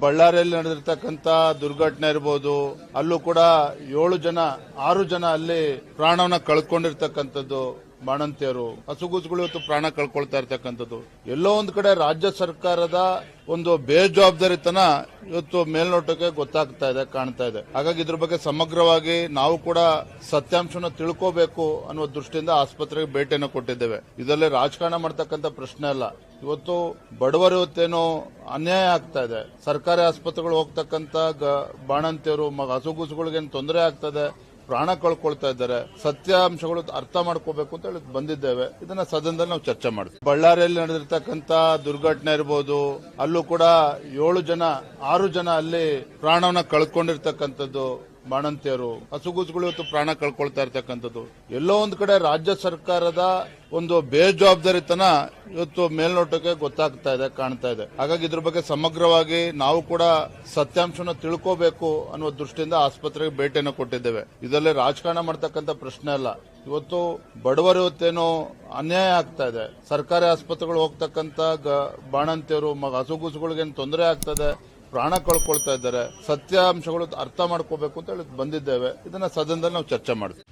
ಬಳ್ಳಾರಿಯಲ್ಲಿ ನಡೆದಿರ್ತಕ್ಕಂಥ ದುರ್ಘಟನೆ ಇರಬಹುದು, ಅಲ್ಲೂ ಕೂಡ 6 ಜನ ಅಲ್ಲಿ ಪ್ರಾಣವನ್ನ ಕಳ್ಕೊಂಡಿರ್ತಕ್ಕಂಥದ್ದು. ಬಾಣಂತಿಯರು, ಹಸುಗೂಸುಗಳು ಇವತ್ತು ಪ್ರಾಣ ಕಳ್ಕೊಳ್ತಾ ಇರ್ತಕ್ಕಂಥದ್ದು. ಎಲ್ಲೋ ಒಂದ್ ಕಡೆ ರಾಜ್ಯ ಸರ್ಕಾರದ ಒಂದು ಬೇಜವಾಬ್ದಾರಿತನ ಇವತ್ತು ಮೇಲ್ನೋಟಕ್ಕೆ ಗೊತ್ತಾಗ್ತಾ ಇದೆ, ಕಾಣ್ತಾ ಇದೆ. ಹಾಗಾಗಿ ಇದ್ರ ಬಗ್ಗೆ ಸಮಗ್ರವಾಗಿ ನಾವು ಕೂಡ ಸತ್ಯಾಂಶನ ತಿಳ್ಕೋಬೇಕು ಅನ್ನುವ ದೃಷ್ಟಿಯಿಂದ ಆಸ್ಪತ್ರೆಗೆ ಭೇಟಿಯನ್ನು ಕೊಟ್ಟಿದ್ದೇವೆ. ಇದರಲ್ಲಿ ರಾಜಕಾರಣ ಮಾಡ್ತಕ್ಕಂಥ ಪ್ರಶ್ನೆ ಅಲ್ಲ. ಇವತ್ತು ಬಡವರು ಇವತ್ತೇನೋ ಅನ್ಯಾಯ ಆಗ್ತಾ ಇದೆ. ಸರ್ಕಾರಿ ಆಸ್ಪತ್ರೆಗಳು ಹೋಗ್ತಕ್ಕಂಥ ಬಾಣಂತಿಯರು, ಹಸುಗೂಸುಗಳಿಗೇನು ತೊಂದರೆ ಆಗ್ತದೆ, ಪ್ರಾಣ ಕಳ್ಕೊಳ್ತಾ ಇದ್ದಾರೆ. ಸತ್ಯಾಂಶಗಳು ಅರ್ಥ ಮಾಡ್ಕೋಬೇಕು ಅಂತ ಹೇಳಿ ಬಂದಿದ್ದೇವೆ. ಇದನ್ನ ಸದನದಲ್ಲಿ ನಾವು ಚರ್ಚೆ ಮಾಡ್ತೀವಿ. ಬಳ್ಳಾರಿಯಲ್ಲಿ ನಡೆದಿರ್ತಕ್ಕಂಥ ದುರ್ಘಟನೆ ಇರಬಹುದು, ಅಲ್ಲೂ ಕೂಡ 6 ಜನ ಅಲ್ಲಿ ಪ್ರಾಣವನ್ನ ಕಳ್ಕೊಂಡಿರ್ತಕ್ಕಂಥದ್ದು. ಬಾಣಂತಿಯರು, ಹಸುಗೂಸುಗಳು ಇವತ್ತು ಪ್ರಾಣ ಕಳ್ಕೊಳ್ತಾ ಇರ್ತಕ್ಕಂಥದ್ದು. ಎಲ್ಲೋ ಒಂದ್ ಕಡೆ ರಾಜ್ಯ ಸರ್ಕಾರದ ಒಂದು ಬೇಜವಾಬ್ದಾರಿತನ ಇವತ್ತು ಮೇಲ್ನೋಟಕ್ಕೆ ಗೊತ್ತಾಗ್ತಾ ಇದೆ, ಕಾಣ್ತಾ ಇದೆ. ಹಾಗಾಗಿ ಇದ್ರ ಬಗ್ಗೆ ಸಮಗ್ರವಾಗಿ ನಾವು ಕೂಡ ಸತ್ಯಾಂಶನ ತಿಳ್ಕೋಬೇಕು ಅನ್ನುವ ದೃಷ್ಟಿಯಿಂದ ಆಸ್ಪತ್ರೆಗೆ ಭೇಟಿಯನ್ನು ಕೊಟ್ಟಿದ್ದೇವೆ. ಇದರಲ್ಲಿ ರಾಜಕಾರಣ ಮಾಡ್ತಕ್ಕಂಥ ಪ್ರಶ್ನೆ ಅಲ್ಲ. ಇವತ್ತು ಬಡವರು ಇವತ್ತೇನೋ ಅನ್ಯಾಯ ಆಗ್ತಾ ಇದೆ. ಸರ್ಕಾರಿ ಆಸ್ಪತ್ರೆಗಳು ಹೋಗ್ತಕ್ಕಂಥ ಬಾಣಂತಿಯರು, ಹಸುಗೂಸುಗಳಿಗೇನು ತೊಂದರೆ ಆಗ್ತದೆ, ಪ್ರಾಣ ಕಳ್ಕೊಳ್ತಾ ಇದ್ದಾರೆ. ಸತ್ಯಾಂಶಗಳು ಅರ್ಥ ಮಾಡ್ಕೋಬೇಕು ಅಂತ ಹೇಳಿ ಬಂದಿದ್ದೇವೆ. ಇದನ್ನ ಸದನದಲ್ಲಿ ನಾವು ಚರ್ಚೆ ಮಾಡ್ತೀವಿ.